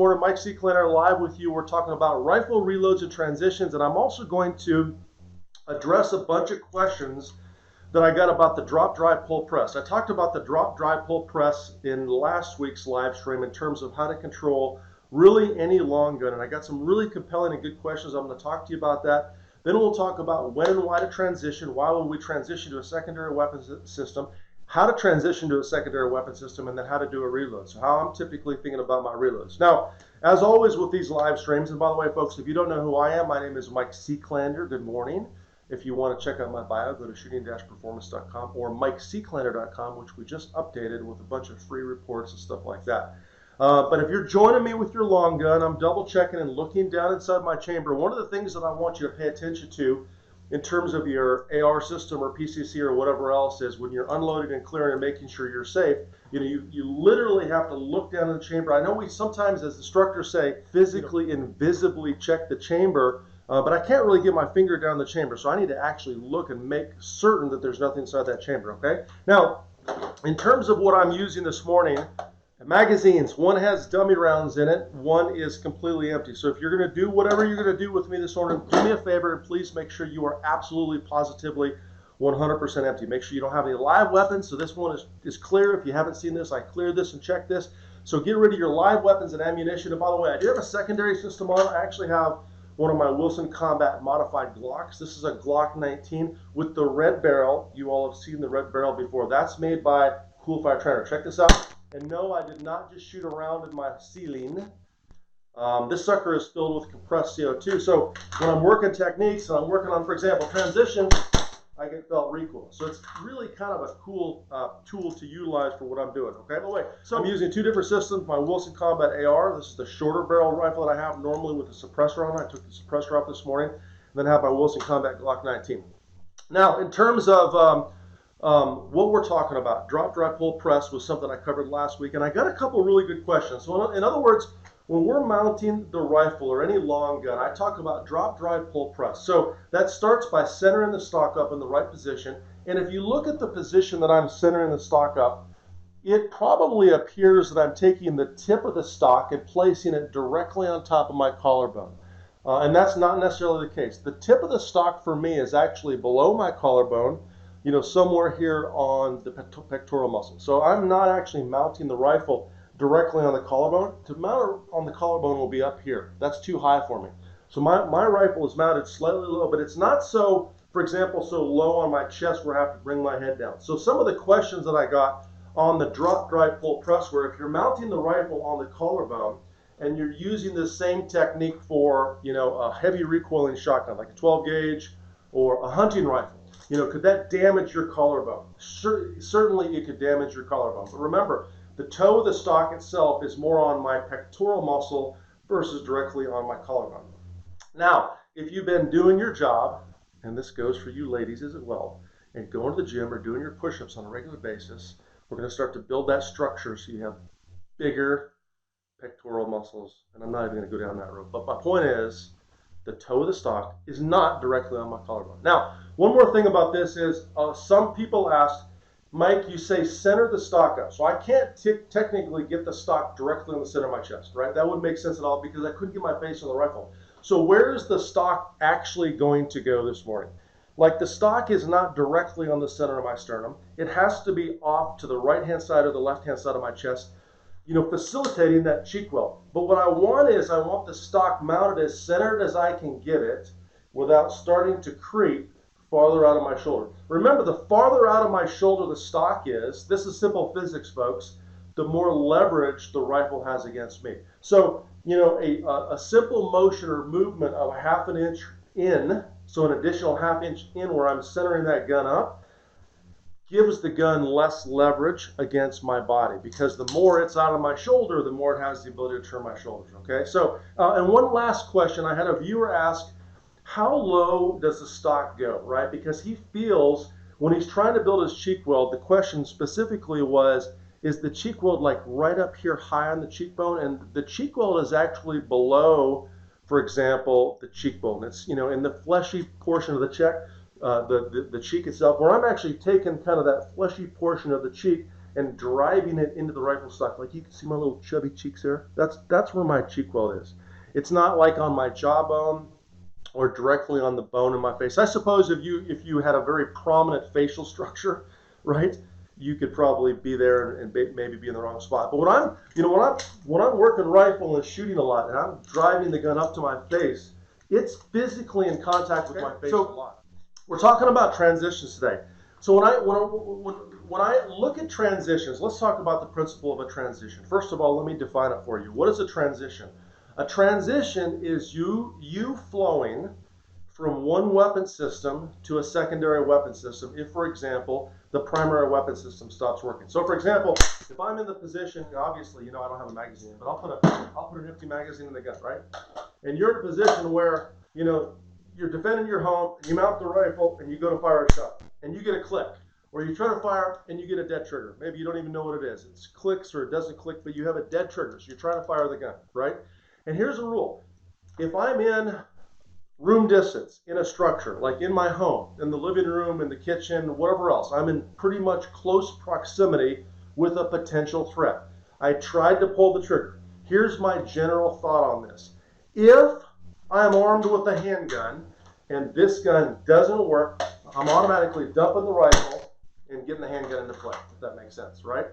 morning. Mike Seeclander live with you. We're talking about rifle reloads and transitions, and I'm also going to address a bunch of questions that I got about the drop, dry, pull press. I talked about the drop, dry, pull press in last week's live stream in terms of how to control really any long gun, and I got some really compelling and good questions. I'm going to talk to you about that. Then we'll talk about when and why to transition, why would we transition to a secondary weapons system, how to transition to a secondary weapon system, and then how to do a reload. So how I'm typically thinking about my reloads. Now, as always with these live streams, and by the way, folks, if you don't know who I am, my name is Mike Seeclander. Good morning. If you want to check out my bio, go to shooting-performance.com or MikeSeeclander.com, which we just updated with a bunch of free reports and stuff like that. But if you're joining me with your long gun, I'm double checking and looking down inside my chamber. One of the things that I want you to pay attention to in terms of your AR system or PCC or whatever else is when you're unloading and clearing and making sure you're safe, you literally have to look down in the chamber. I know we sometimes, as instructors say, physically and visibly check the chamber, but I can't really get my finger down the chamber, so I need to actually look and make certain that there's nothing inside that chamber, okay? Now, in terms of what I'm using this morning, magazines, one has dummy rounds in it, one is completely empty. So if you're going to do whatever you're going to do with me this morning, do me a favor and please make sure you are absolutely, positively 100% empty. Make sure you don't have any live weapons. So this one is clear. If you haven't seen this, I cleared this and checked this. So get rid of your live weapons and ammunition. And by the way, I do have a secondary system on. I actually have one of my Wilson Combat modified Glocks. This is a Glock 19 with the red barrel. You all have seen the red barrel before. That's made by Coolfire Trainer. Check this out. And no, I did not just shoot around in my ceiling. This sucker is filled with compressed CO2. So when I'm working techniques and I'm working on, for example, transition, I get felt recoil. So it's really kind of a cool tool to utilize for what I'm doing. Okay, by the way, so I'm using two different systems. My Wilson Combat AR. This is the shorter barrel rifle that I have normally with a suppressor on it. I took the suppressor off this morning. And then I have my Wilson Combat Glock 19. Now, in terms of what we're talking about, drop, dry, pull, press was something I covered last week, and I got a couple really good questions. So in other words, when we're mounting the rifle or any long gun, I talk about drop, dry, pull, press. So that starts by centering the stock up in the right position, and if you look at the position that I'm centering the stock up, it probably appears that I'm taking the tip of the stock and placing it directly on top of my collarbone. And that's not necessarily the case. The tip of the stock for me is actually below my collarbone, somewhere here on the pectoral muscle. So I'm not actually mounting the rifle directly on the collarbone. To mount on the collarbone will be up here. That's too high for me. So my rifle is mounted slightly low, but it's not so, for example, so low on my chest where I have to bring my head down. So some of the questions that I got on the drop, dry, pull, press were if you're mounting the rifle on the collarbone and you're using the same technique for, a heavy recoiling shotgun, like a 12 gauge or a hunting rifle, could that damage your collarbone? Certainly it could damage your collarbone. But remember, the toe of the stock itself is more on my pectoral muscle versus directly on my collarbone. Now, if you've been doing your job, and this goes for you ladies as well, and going to the gym or doing your push-ups on a regular basis, we're going to start to build that structure so you have bigger pectoral muscles. And I'm not even going to go down that road. But my point is, the toe of the stock is not directly on my collarbone. Now, one more thing about this is some people ask, Mike, you say center the stock up. So I can't technically get the stock directly on the center of my chest, right? That wouldn't make sense at all because I couldn't get my face on the rifle. So where is the stock actually going to go this morning? Like the stock is not directly on the center of my sternum. It has to be off to the right-hand side or the left-hand side of my chest, facilitating that cheek weld. But what I want is I want the stock mounted as centered as I can get it without starting to creep farther out of my shoulder. Remember, the farther out of my shoulder the stock is, this is simple physics, folks, the more leverage the rifle has against me. So, a simple motion or movement of a half an inch in, so an additional half inch in where I'm centering that gun up, gives the gun less leverage against my body because the more it's out of my shoulder, the more it has the ability to turn my shoulders, okay? So, and one last question, I had a viewer ask, how low does the stock go, right? Because he feels when he's trying to build his cheek weld, the question specifically was, is the cheek weld like right up here high on the cheekbone? And the cheek weld is actually below, for example, the cheekbone. It's, in the fleshy portion of the cheek itself, where I'm actually taking kind of that fleshy portion of the cheek and driving it into the rifle stock. Like you can see my little chubby cheeks there. That's where my cheek weld is. It's not like on my jawbone or directly on the bone in my face. I suppose if you had a very prominent facial structure, right, you could probably be there and maybe be in the wrong spot. But when I'm working rifle and shooting a lot, and I'm driving the gun up to my face, it's physically in contact with my face a lot. We're talking about transitions today. So when I look at transitions, let's talk about the principle of a transition. First of all, let me define it for you. What is a transition? A transition is you flowing from one weapon system to a secondary weapon system if, for example, the primary weapon system stops working. So, for example, if I'm in the position, obviously, I don't have a magazine, but I'll put an empty magazine in the gun, right? And you're in a position where, you're defending your home, and you mount the rifle, and you go to fire a shot, and you get a click. Or you try to fire, and you get a dead trigger. Maybe you don't even know what it is. It clicks or it doesn't click, but you have a dead trigger, so you're trying to fire the gun, right? And here's a rule. If I'm in room distance, in a structure, like in my home, in the living room, in the kitchen, whatever else, I'm in pretty much close proximity with a potential threat. I tried to pull the trigger. Here's my general thought on this. If I'm armed with a handgun and this gun doesn't work, I'm automatically dumping the rifle and getting the handgun into play, if that makes sense, right?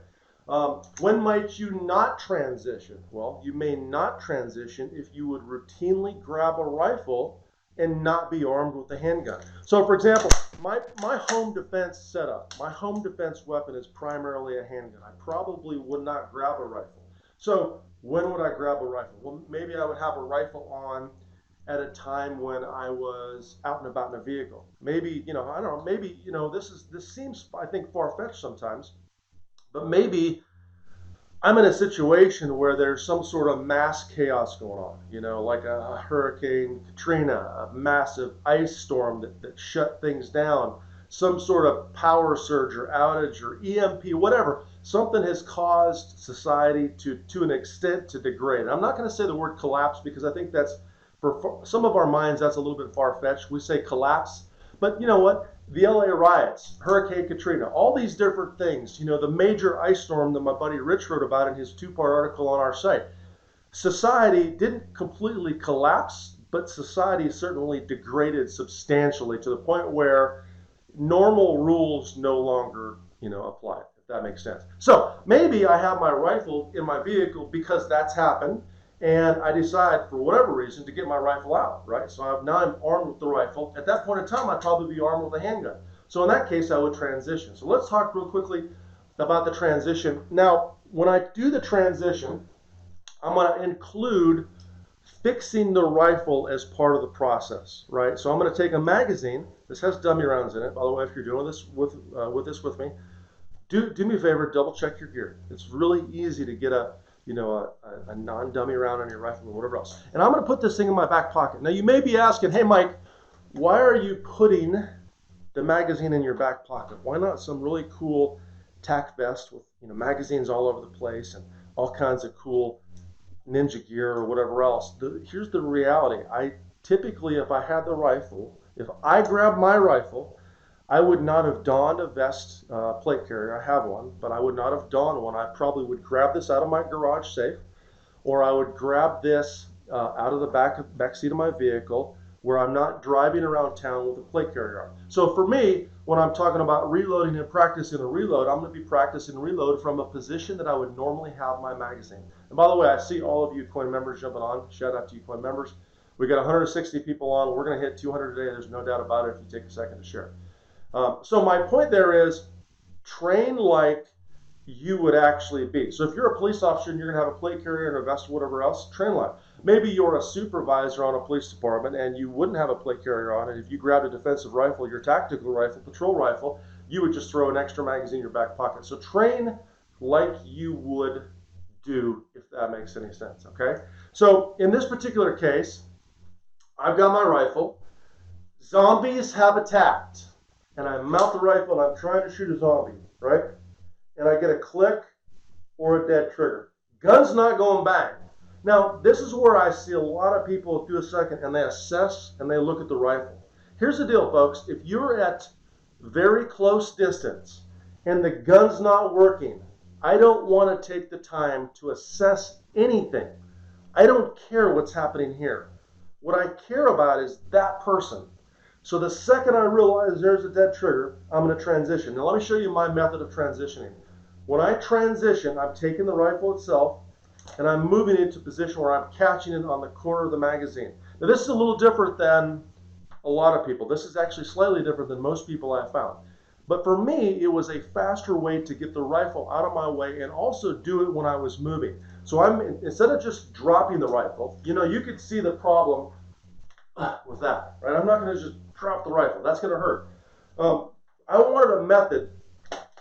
When might you not transition? Well, you may not transition if you would routinely grab a rifle and not be armed with a handgun. So, for example, my home defense setup, my home defense weapon is primarily a handgun. I probably would not grab a rifle. So, when would I grab a rifle? Well, maybe I would have a rifle on at a time when I was out and about in a vehicle. Maybe, I don't know, maybe, this seems, I think, far-fetched sometimes, but maybe I'm in a situation where there's some sort of mass chaos going on, like a Hurricane Katrina, a massive ice storm that shut things down, some sort of power surge or outage or EMP, whatever. Something has caused society to an extent to degrade. I'm not going to say the word collapse because I think that's, for some of our minds, that's a little bit far-fetched. We say collapse, but you know what? The LA riots, Hurricane Katrina, all these different things, the major ice storm that my buddy Rich wrote about in his 2-part article on our site. Society didn't completely collapse, but society certainly degraded substantially to the point where normal rules no longer, apply, if that makes sense. So maybe I have my rifle in my vehicle because that's happened, and I decide, for whatever reason, to get my rifle out, right? So now I'm armed with the rifle. At that point in time, I'd probably be armed with a handgun. So in that case, I would transition. So let's talk real quickly about the transition. Now, when I do the transition, I'm going to include fixing the rifle as part of the process, right? So I'm going to take a magazine. This has dummy rounds in it. By the way, if you're doing this with me, do me a favor, double check your gear. It's really easy to get a non-dummy round on your rifle or whatever else. And I'm going to put this thing in my back pocket. Now, you may be asking, hey, Mike, why are you putting the magazine in your back pocket? Why not some really cool tack vest with, magazines all over the place and all kinds of cool ninja gear or whatever else? Here's the reality. I typically, if I had the rifle, if I grabbed my rifle, I would not have donned a vest plate carrier. I have one, but I would not have donned one. I probably would grab this out of my garage safe, or I would grab this out of the back seat of my vehicle where I'm not driving around town with a plate carrier on. So for me, when I'm talking about reloading and practicing a reload, I'm going to be practicing reload from a position that I would normally have my magazine. And by the way, I see all of you coin members jumping on. Shout out to you coin members. We got 160 people on. We're going to hit 200 today. There's no doubt about it if you take a second to share. So my point there is train like you would actually be. So if you're a police officer and you're going to have a plate carrier and a vest or whatever else, train like. Maybe you're a supervisor on a police department and you wouldn't have a plate carrier on, and if you grabbed a defensive rifle, your tactical rifle, patrol rifle, you would just throw an extra magazine in your back pocket. So train like you would do, if that makes any sense, okay? So in this particular case, I've got my rifle. Zombies have attacked. And I mount the rifle and I'm trying to shoot a zombie, right? And I get a click or a dead trigger. Gun's not going bang. Now, this is where I see a lot of people do a second and they assess and they look at the rifle. Here's the deal, folks. If you're at very close distance and the gun's not working, I don't want to take the time to assess anything. I don't care what's happening here. What I care about is that person. So the second I realize there's a dead trigger, I'm going to transition. Now let me show you my method of transitioning. When I transition, I'm taking the rifle itself and I'm moving it into a position where I'm catching it on the corner of the magazine. Now this is a little different than a lot of people. This is actually slightly different than most people I've found. But for me, it was a faster way to get the rifle out of my way and also do it when I was moving. So instead of just dropping the rifle, you could see the problem with that, right? I'm not going to just drop the rifle. That's going to hurt. I wanted a method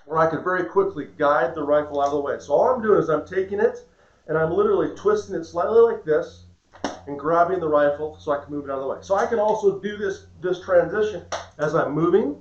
where I could very quickly guide the rifle out of the way. So all I'm doing is I'm taking it and I'm literally twisting it slightly like this and grabbing the rifle so I can move it out of the way. So I can also do this transition as I'm moving.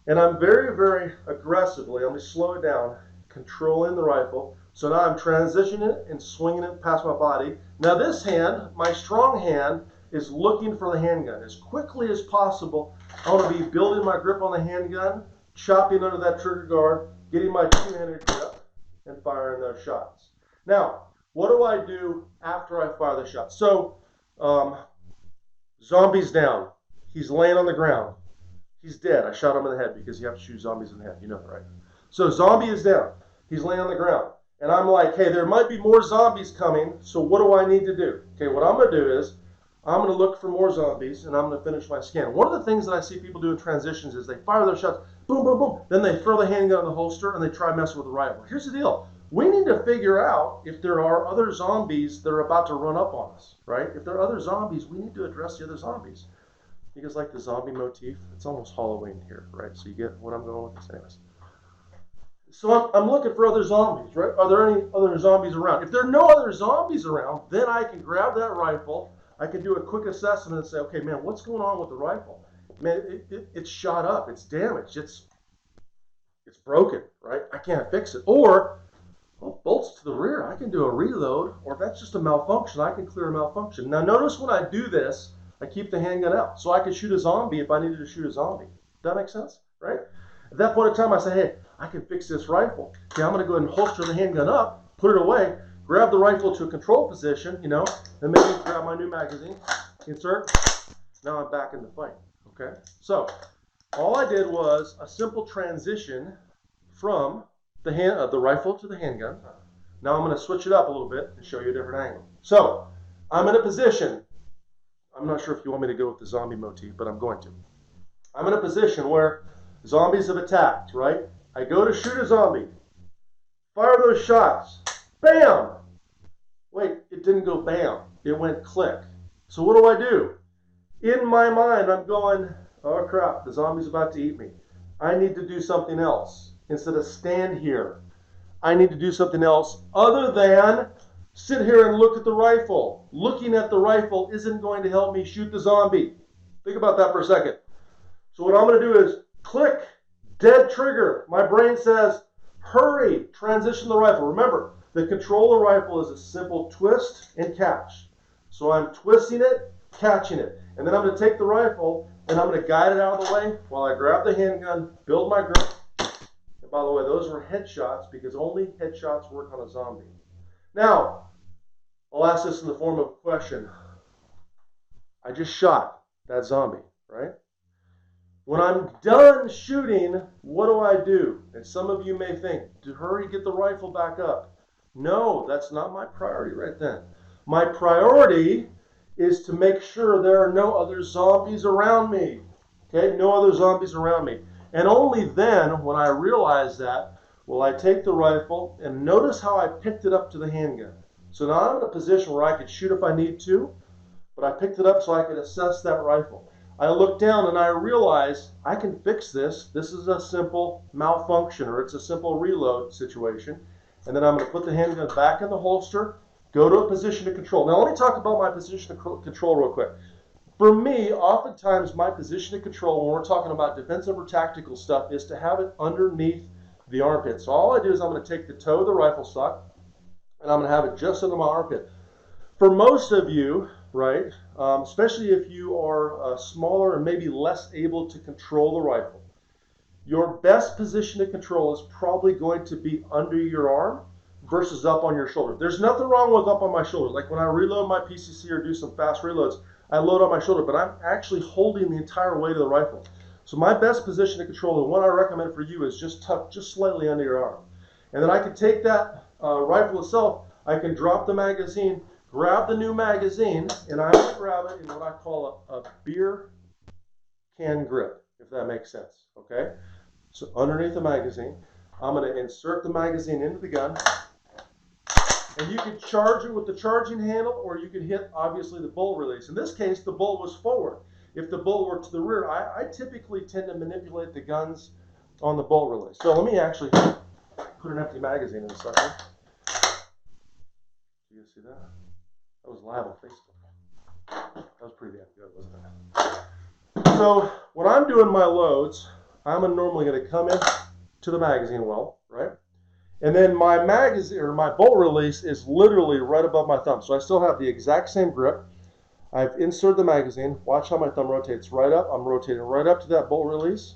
And I'm very, very aggressively, let me slow it down, controlling the rifle. So now I'm transitioning it and swinging it past my body. Now this hand, my strong hand, is looking for the handgun. As quickly as possible, I want to be building my grip on the handgun, chopping under that trigger guard, getting my two-handed grip, and firing those shots. Now, what do I do after I fire the shot? So, zombie's down. He's laying on the ground. He's dead. I shot him in the head because you have to shoot zombies in the head. You know that, right? So zombie is down. He's laying on the ground. And I'm like, hey, there might be more zombies coming, so what do I need to do? Okay, what I'm going to do is I'm going to look for more zombies, and I'm going to finish my scan. One of the things that I see people do in transitions is they fire their shots, boom, boom, boom. Then they throw the handgun in the holster, and they try messing with the rifle. Here's the deal. We need to figure out if there are other zombies that are about to run up on us, right? If there are other zombies, we need to address the other zombies. You guys like the zombie motif? It's almost Halloween here, right? So you get what I'm going with this anyways. So I'm looking for other zombies, right? Are there any other zombies around? If there are no other zombies around, then I can grab that rifle. I can do a quick assessment and say, okay, man, what's going on with the rifle? Man, it's shot up. It's damaged. It's broken, right? I can't fix it. Or, well, bolts to the rear. I can do a reload. Or if that's just a malfunction, I can clear a malfunction. Now, notice when I do this, I keep the handgun out. So I can shoot a zombie if I needed to shoot a zombie. Does that make sense? Right? At that point in time, I say, hey, I can fix this rifle. Okay, I'm going to go ahead and holster the handgun up, put it away, grab the rifle to a control position, and maybe grab my new magazine, insert. Now I'm back in the fight. Okay? So all I did was a simple transition from the rifle to the handgun. Now I'm going to switch it up a little bit and show you a different angle. So I'm in a position. I'm not sure if you want me to go with the zombie motif, but I'm going to. I'm in a position where zombies have attacked, right? I go to shoot a zombie. Fire those shots. Bam! Wait, it didn't go bam. It went click. So what do I do? In my mind, I'm going, oh crap, the zombie's about to eat me. I need to do something else. Instead of stand here, I need to do something else other than sit here and look at the rifle. Looking at the rifle isn't going to help me shoot the zombie. Think about that for a second. So what I'm going to do is click, dead trigger. My brain says, hurry, transition the rifle. Remember, the control of the rifle is a simple twist and catch. So I'm twisting it, catching it. And then I'm going to take the rifle and I'm going to guide it out of the way while I grab the handgun, build my grip. And by the way, those were headshots because only headshots work on a zombie. Now, I'll ask this in the form of a question. I just shot that zombie, right? When I'm done shooting, what do I do? And some of you may think, hurry, get the rifle back up. No, that's not my priority right then. My priority is to make sure there are no other zombies around me. Okay, no other zombies around me. And only then, when I realize that, will I take the rifle and notice how I picked it up to the handgun. So now I'm in a position where I could shoot if I need to, but I picked it up so I could assess that rifle. I look down and I realize I can fix this. This is a simple malfunction or it's a simple reload situation. And then I'm going to put the handgun back in the holster, go to a position of control. Now let me talk about my position of control real quick. For me, oftentimes my position of control when we're talking about defensive or tactical stuff is to have it underneath the armpit. So all I do is I'm going to take the toe of the rifle stock and I'm going to have it just under my armpit. For most of you, right, especially if you are smaller and maybe less able to control the rifle, your best position to control is probably going to be under your arm versus up on your shoulder. There's nothing wrong with up on my shoulder. Like when I reload my PCC or do some fast reloads, I load on my shoulder, but I'm actually holding the entire weight of the rifle. So my best position to control, and one I recommend for you, is just tucked just slightly under your arm. And then I can take that rifle itself, I can drop the magazine, grab the new magazine, and I'm going to grab it in what I call a beer can grip, if that makes sense, okay? So underneath the magazine, I'm going to insert the magazine into the gun, and you can charge it with the charging handle, or you can hit, obviously, the bolt release. In this case, the bolt was forward. If the bolt were to the rear, I typically tend to manipulate the guns on the bolt release. So let me actually put an empty magazine in a second. You guys see that? That was live on Facebook. That was pretty damn good, wasn't it? So when I'm doing my loads, I'm normally going to come in to the magazine well, right? And then my magazine or my bolt release is literally right above my thumb. So I still have the exact same grip. I've inserted the magazine. Watch how my thumb rotates right up. I'm rotating right up to that bolt release,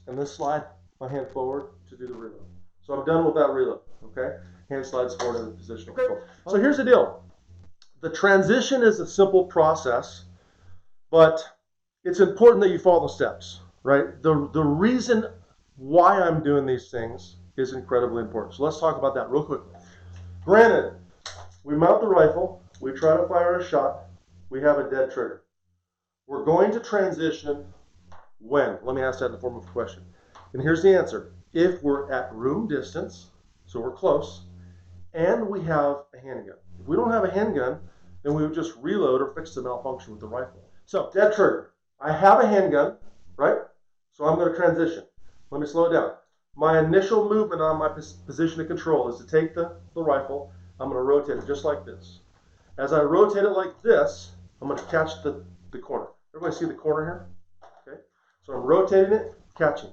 and then slide my hand forward to do the reload. So I'm done with that reload, okay? Hand slides forward in the position of control. So here's the deal. The transition is a simple process, but it's important that you follow the steps, right? The reason why I'm doing these things is incredibly important. So let's talk about that real quickly. Granted, we mount the rifle, we try to fire a shot, we have a dead trigger. We're going to transition when? Let me ask that in the form of a question. And here's the answer. If we're at room distance, so we're close, and we have a handgun. If we don't have a handgun, then we would just reload or fix the malfunction with the rifle. So, dead trigger. I have a handgun, right? So I'm going to transition. Let me slow it down. My initial movement on my position of control is to take the rifle. I'm going to rotate it just like this. As I rotate it like this, I'm going to catch the corner. Everybody see the corner here? Okay. So I'm rotating it, catching.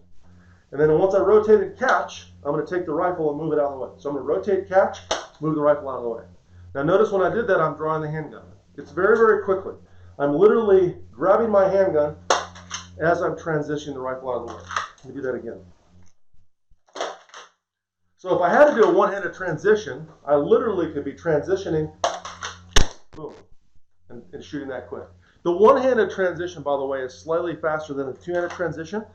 And then once I rotate and catch, I'm going to take the rifle and move it out of the way. So I'm going to rotate, catch, move the rifle out of the way. Now notice when I did that, I'm drawing the handgun. It's very, very quickly. I'm literally grabbing my handgun as I'm transitioning the rifle out of the way. Let me do that again. So if I had to do a one-handed transition, I literally could be transitioning, boom, and shooting that quick. The one-handed transition, by the way, is slightly faster than the two-handed transition.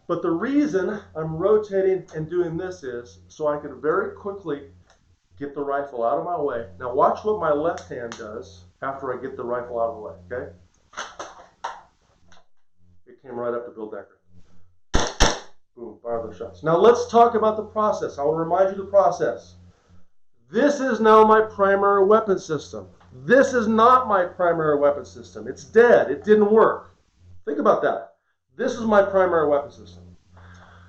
But the reason I'm rotating and doing this is so I can very quickly get the rifle out of my way. Now watch what my left hand does after I get the rifle out of the way, okay? It came right up to Bill Decker. Boom, fire those shots. Now let's talk about the process. I will remind you the process. This is now my primary weapon system. This is not my primary weapon system. It's dead. It didn't work. Think about that. This is my primary weapon system.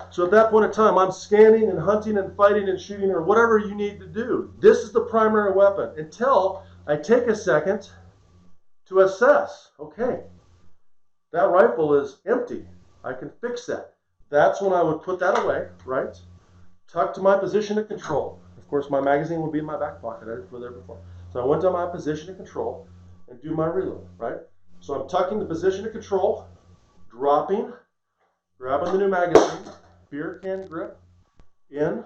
So at that point in time, I'm scanning and hunting and fighting and shooting or whatever you need to do. This is the primary weapon until I take a second to assess. Okay, that rifle is empty. I can fix that. That's when I would put that away, right? Tuck to my position of control. Of course, my magazine would be in my back pocket. I didn't put it there before. So I went to my position of control and do my reload, right? So I'm tucking the position of control, dropping, grabbing the new magazine, beer can grip, in.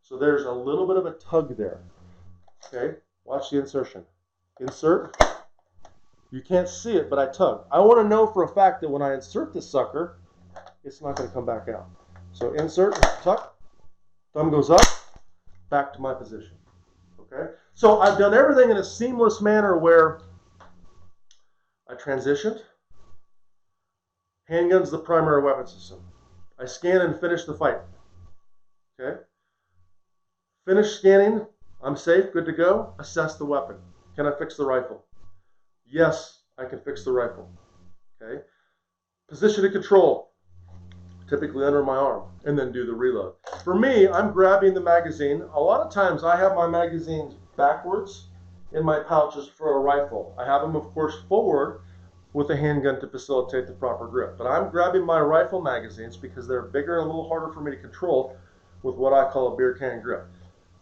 So there's a little bit of a tug there. Okay, watch the insertion. Insert. You can't see it, but I tug. I want to know for a fact that when I insert this sucker, it's not going to come back out. So insert, tuck, thumb goes up, back to my position. Okay, so I've done everything in a seamless manner where I transitioned. Handgun's the primary weapon system. I scan and finish the fight. Okay? Finish scanning. I'm safe, good to go. Assess the weapon. Can I fix the rifle? Yes, I can fix the rifle. Okay? Position of control. Typically under my arm. And then do the reload. For me, I'm grabbing the magazine. A lot of times I have my magazines backwards in my pouches for a rifle. I have them, of course, forward with a handgun to facilitate the proper grip. But I'm grabbing my rifle magazines because they're bigger and a little harder for me to control with what I call a beer can grip.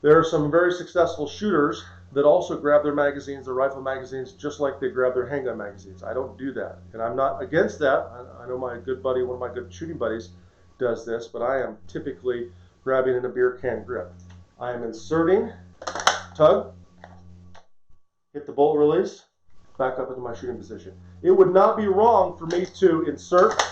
There are some very successful shooters that also grab their magazines, their rifle magazines, just like they grab their handgun magazines. I don't do that, and I'm not against that. I know my good buddy, one of my good shooting buddies, does this, but I am typically grabbing in a beer can grip. I am inserting, tug, hit the bolt release, back up into my shooting position. It would not be wrong for me to insert,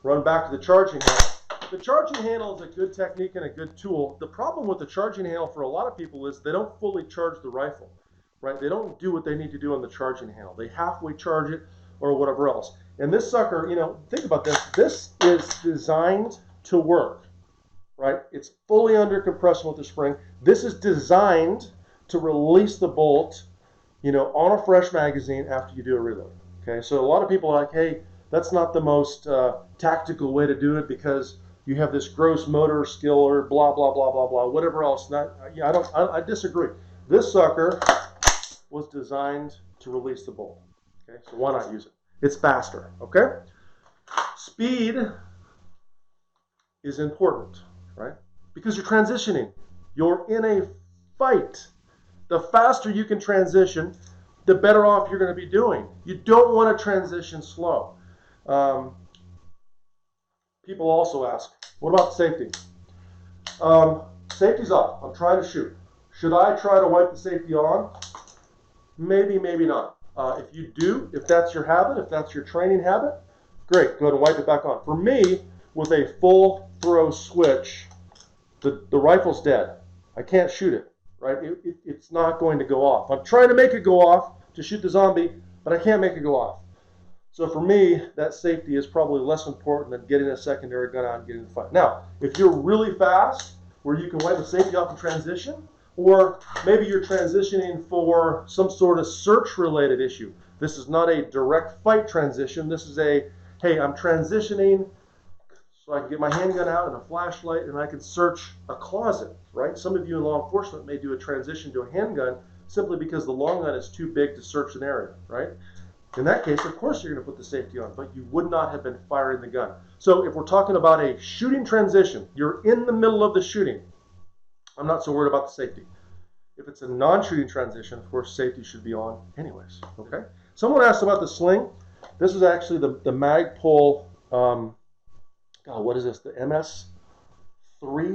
run back to the charging handle. The charging handle is a good technique and a good tool. The problem with the charging handle for a lot of people is they don't fully charge the rifle, right? They don't do what they need to do on the charging handle. They halfway charge it or whatever else. And this sucker, you know, think about this. This is designed to work, right? It's fully under compression with the spring. This is designed to release the bolt, you know, on a fresh magazine after you do a reload. Okay, so a lot of people are like, hey, that's not the most tactical way to do it because you have this gross motor skill or blah, blah, blah, blah, blah, whatever else. I disagree. This sucker was designed to release the bolt. Okay, so why not use it? It's faster, okay? Speed is important, right? Because you're transitioning. You're in a fight. The faster you can transition, the better off you're going to be doing. You don't want to transition slow. People also ask, what about safety? Safety's off. I'm trying to shoot. Should I try to wipe the safety on? Maybe, maybe not. If you do, if that's your habit, if that's your training habit, great, go ahead and wipe it back on. For me, with a full throw switch, the rifle's dead. I can't shoot it, right? It's not going to go off. I'm trying to make it go off to shoot the zombie, but I can't make it go off. So for me, that safety is probably less important than getting a secondary gun out and getting the fight. Now, if you're really fast, where you can wipe the safety off in transition, or maybe you're transitioning for some sort of search-related issue. This is not a direct fight transition. This is a, hey, I'm transitioning so I can get my handgun out and a flashlight and I can search a closet, right? Some of you in law enforcement may do a transition to a handgun simply because the long gun is too big to search an area, right? In that case, of course, you're going to put the safety on, but you would not have been firing the gun. So if we're talking about a shooting transition, you're in the middle of the shooting, I'm not so worried about the safety. If it's a non-shooting transition, of course, safety should be on anyways, okay? Someone asked about the sling. This is actually the Magpul, what is this, the MS3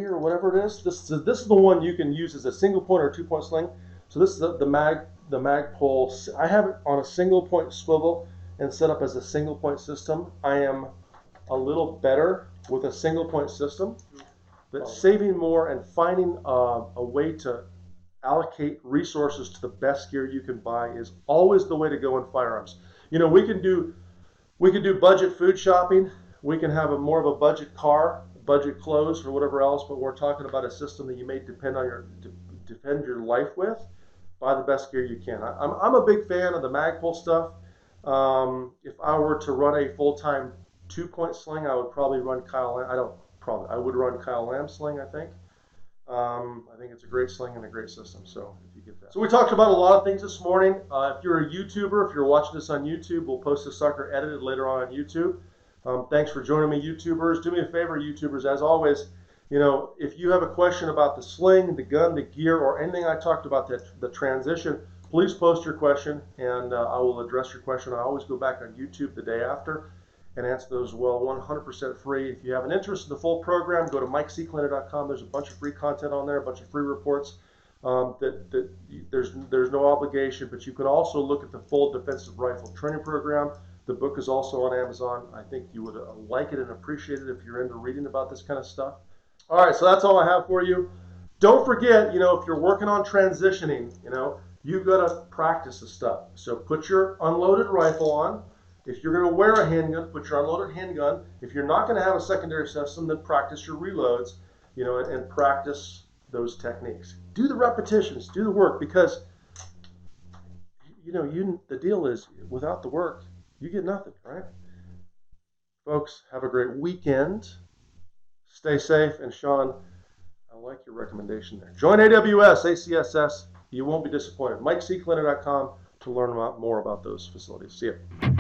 or whatever it is? This is the one you can use as a single point or a 2-point sling. So this is the Magpul. I have it on a single point swivel and set up as a single point system. I am a little better with a single point system, but saving more and finding a way to allocate resources to the best gear you can buy is always the way to go in firearms. You know, we can do budget food shopping. We can have more of a budget car, budget clothes, or whatever else. But we're talking about a system that you may depend your life with. Buy the best gear you can. I'm a big fan of the Magpul stuff. If I were to run a full-time 2-point sling, I would probably run Kyle Lamb. I would run Kyle Lamb's sling, I think. I think it's a great sling and a great system, so if you get that. So we talked about a lot of things this morning. If you're a YouTuber, if you're watching this on YouTube, we'll post this sucker edited later on YouTube. Thanks for joining me, YouTubers. Do me a favor, YouTubers, as always, you know, if you have a question about the sling, the gun, the gear, or anything I talked about, the transition, please post your question, and I will address your question. I always go back on YouTube the day after and answer those well, 100% free. If you have an interest in the full program, go to MikeCClender.com. There's a bunch of free content on there, a bunch of free reports. There's no obligation, but you can also look at the full defensive rifle training program. The book is also on Amazon. I think you would like it and appreciate it if you're into reading about this kind of stuff. All right, so that's all I have for you. Don't forget, you know, if you're working on transitioning, you know, you've got to practice the stuff. So put your unloaded rifle on. If you're going to wear a handgun, put your unloaded handgun. If you're not going to have a secondary system, then practice your reloads, you know, and practice those techniques. Do the repetitions, do the work, because, you know, the deal is without the work, you get nothing, right? Folks, have a great weekend. Stay safe. And Sean, I like your recommendation there. Join AWS, ACSS. You won't be disappointed. MikeCClender.com to learn more about those facilities. See you.